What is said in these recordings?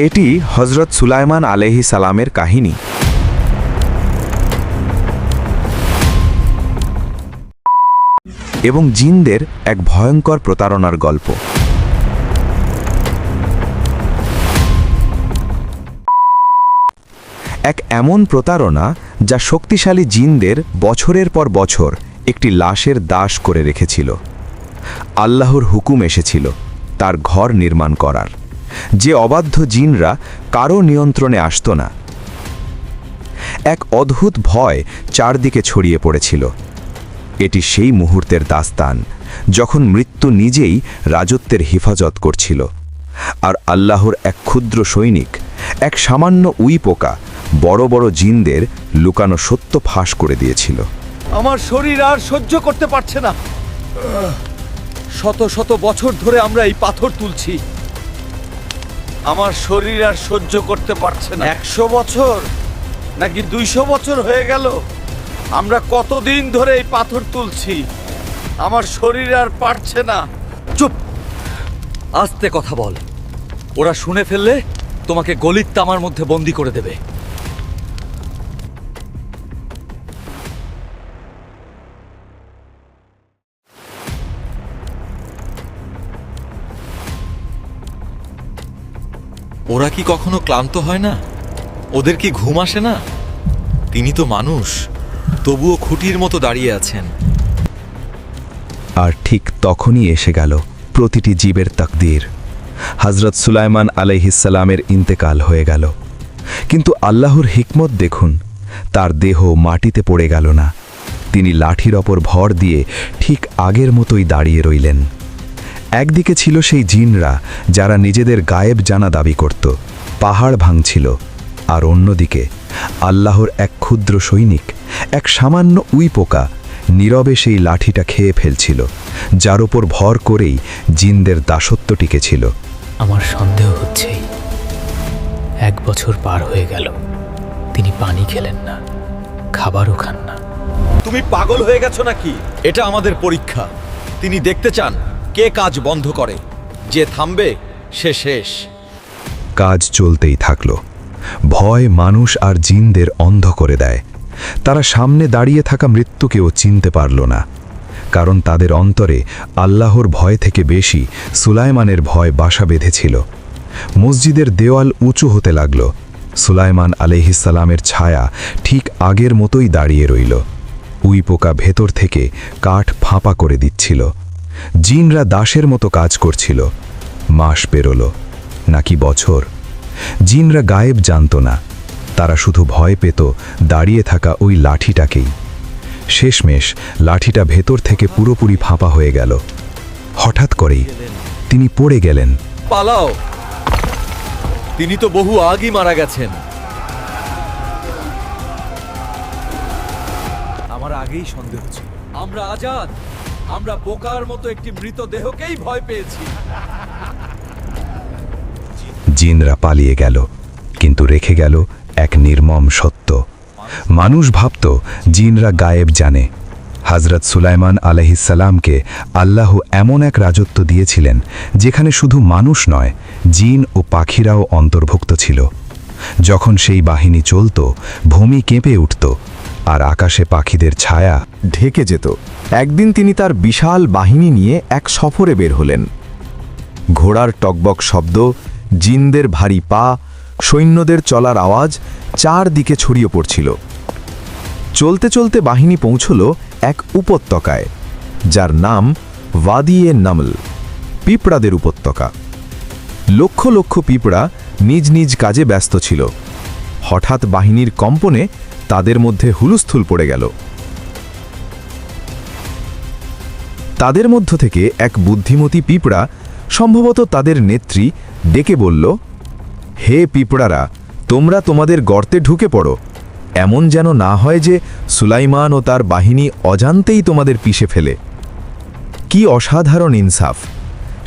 এটি হজরত সুলাইমান আলাইহিস সালামের কাহিনী। এবং জিনদের এক ভয়ঙ্কর প্রতারণার গল্প। এক এমন প্রতারণা যা শক্তিশালী জিনদের বছরের পর বছর একটি লাশের দাস করে রেখেছিল। আল্লাহর হুকুম এসেছিল তার ঘর নির্মাণ করার, যে অবাধ্য জিনরা কারো নিয়ন্ত্রণে আসত না। এক অদ্ভুত ভয় চারদিকে ছড়িয়ে পড়েছিল। এটি সেই মুহূর্তের দাস্তান যখন মৃত্যু নিজেই রাজত্বের হেফাজত করছিল, আর আল্লাহর এক ক্ষুদ্র সৈনিক, এক সামান্য উই পোকা বড় বড় জিনদের লুকানো সত্য ফাঁস করে দিয়েছিল। আমার শরীর আর সহ্য করতে পারছে না। শত শত বছর ধরে আমরা এই পাথর তুলছি, আমার শরীর আর সহ্য করতে পারছে না। 100 বছর নাকি 200 বছর হয়ে গেল আমরা কতদিন ধরে এই পাথর তুলছি, আমার শরীর আর পারছে না। চুপ, আস্তে কথা বল, ওরা শুনে ফেললে তোমাকে গলির তামার মধ্যে বন্দি করে দেবে। ওরা কি কখনো ক্লান্ত হয় না? ওদের কি ঘুম আসে না? তিনি তো মানুষ, তবুও খুঁটির মতো দাঁড়িয়ে আছেন। আর ঠিক তখনই এসে গেল প্রতিটি জীবের তাকদীর। হজরত সুলাইমান আলাইহিস সালামের ইন্তেকাল হয়ে গেল, কিন্তু আল্লাহর হিকমত দেখুন, তার দেহ মাটিতে পড়ে গেল না। তিনি লাঠির ওপর ভর দিয়ে ঠিক আগের মতোই দাঁড়িয়ে রইলেন। একদিকে ছিল সেই জিনরা যারা নিজেদের গায়েব জানা দাবি করত, পাহাড় ভাঙছিল, আর অন্যদিকে আল্লাহর এক ক্ষুদ্র সৈনিক, এক সামান্য উই পোকা নীরবে সেই লাঠিটা খেয়ে ফেলছিল, যার ওপর ভর করেই জিনদের দাসত্ব টিকেছিল। আমার সন্দেহ হচ্ছেই 1 বছর পার হয়ে গেল, তিনি পানি খেলেন না, খাবারও খান না। তুমি পাগল হয়ে গেছো নাকি? এটা আমাদের পরীক্ষা। তিনি দেখতে চান কে কাজ বন্ধ করে, যে থামবে সে শেষ। কাজ চলতেই থাকল। ভয় মানুষ আর জিনদের অন্ধ করে দেয়। তারা সামনে দাঁড়িয়ে থাকা মৃত্যুকেও চিনতে পারল না, কারণ তাদের অন্তরে আল্লাহর ভয় থেকে বেশি সুলাইমানের ভয় বাসা বেঁধেছিল। মসজিদের দেওয়াল উঁচু হতে লাগল। সুলাইমান আলাইহিস সালামের ছায়া ঠিক আগের মতোই দাঁড়িয়ে রইল। উই পোকা ভেতর থেকে কাঠ ফাঁপা করে দিচ্ছিল। জিনরা দাসের মতো কাজ করছিল। মাস পেরোল নাকি বছর, জিনরা গায়েব জানত না। তারা শুধু ভয় পেত দাঁড়িয়ে থাকা ওই লাঠিটাকেই। শেষমেশ লাঠিটা ভেতর থেকে পুরোপুরি ফাঁপা হয়ে গেল। হঠাৎ করেই তিনি পড়ে গেলেন। পালাও, তিনি তো বহু আগেই মারা গেছেন। আমার আগেই সন্দেহ ছিল। আমরা আজাদ, আমরা বোকার মতো একটি মৃতদেহকেই ভয় পেয়েছি। জিনরা পালিয়ে গেল, কিন্তু রেখে গেল এক নির্মম সত্য। মানুষ ভাবত জিনরা গায়েব জানে। হজরত সুলাইমান আলাইহিস সালামকে আল্লাহ এমন এক রাজত্ব দিয়েছিলেন যেখানে শুধু মানুষ নয়, জিন ও পাখিরাও অন্তর্ভুক্ত ছিল। যখন সেই বাহিনী চলত, ভূমি কেঁপে উঠত, আর আকাশে পাখিদের ছায়া ঢেকে যেত। একদিন তিনি তার বিশাল বাহিনী নিয়ে এক সফরে বের হলেন। ঘোড়ার টকবক শব্দ, জিনদের ভারী পা, সৈন্যদের চলার আওয়াজ চারদিকে ছড়িয়ে পড়ছিল। চলতে চলতে বাহিনী পৌঁছল এক উপত্যকায়, যার নাম ওয়াদিয়ে নামল, পিঁপড়াদের উপত্যকা। লক্ষ লক্ষ পিঁপড়া নিজ নিজ কাজে ব্যস্ত ছিল। হঠাৎ বাহিনীর কম্পনে তাদের মধ্যে হুলস্থুল পড়ে গেল। তাদের মধ্য থেকে এক বুদ্ধিমতী পিঁপড়া, সম্ভবত তাদের নেত্রী, ডেকে বলল, হে পিঁপড়ারা, তোমরা তোমাদের গর্তে ঢুকে পড়ো। এমন যেন না হয় যে সুলাইমান ও তার বাহিনী অজান্তেই তোমাদের পিষে ফেলে। কি অসাধারণ ইনসাফ!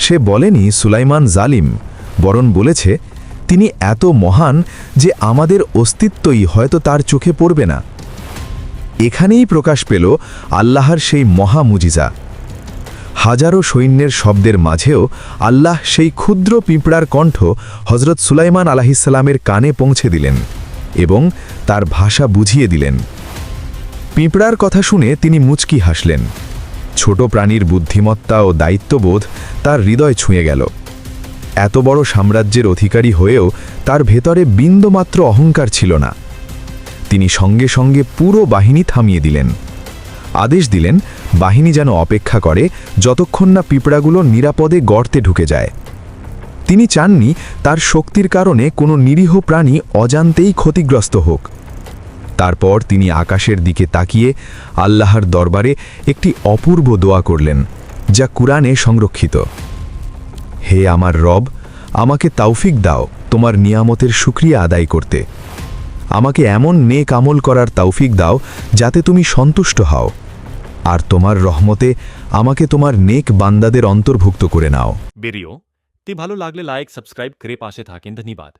সে বলেনি সুলাইমান জালিম, বরং বলেছে তিনি এত মহান যে আমাদের অস্তিত্বই হয়তো তার চোখে পড়বে না। এখানেই প্রকাশ পেল আল্লাহর সেই মহা মুজিজা। হাজারো সৈন্যের শব্দের মাঝেও আল্লাহ সেই ক্ষুদ্র পিঁপড়ার কণ্ঠ হজরত সুলাইমান আলাহিসাল্লামের কানে পৌঁছে দিলেন এবং তার ভাষা বুঝিয়ে দিলেন। পিঁপড়ার কথা শুনে তিনি মুচকি হাসলেন। ছোট প্রাণীর বুদ্ধিমত্তা ও দায়িত্ববোধ তার হৃদয় ছুঁয়ে গেল। এত বড় সাম্রাজ্যের অধিকারী হয়েও তার ভেতরে বিন্দুমাত্র অহংকার ছিল না। তিনি সঙ্গে সঙ্গে পুরো বাহিনী থামিয়ে দিলেন। আদেশ দিলেন বাহিনী যেন অপেক্ষা করে যতক্ষণ না পিঁপড়াগুলো নিরাপদে গর্তে ঢুকে যায়। তিনি চাননি তার শক্তির কারণে কোনো নিরীহ প্রাণী অজান্তেই ক্ষতিগ্রস্ত হোক। তারপর তিনি আকাশের দিকে তাকিয়ে আল্লাহর দরবারে একটি অপূর্ব দোয়া করলেন, যা কুরআনে সংরক্ষিত। হে আমার রব, আমাকে তৌফিক দাও তোমার নিয়ামতের শুকরিয়া আদায় করতে। আমাকে এমন নেক আমল করার তৌফিক দাও যাতে তুমি সন্তুষ্ট হও, আর তোমার রহমতে আমাকে তোমার নেক বান্দাদের অন্তর্ভুক্ত করে নাও। ভিডিওটি ভালো লাগলে লাইক সাবস্ক্রাইব করে পাশে থাকেন। ধন্যবাদ।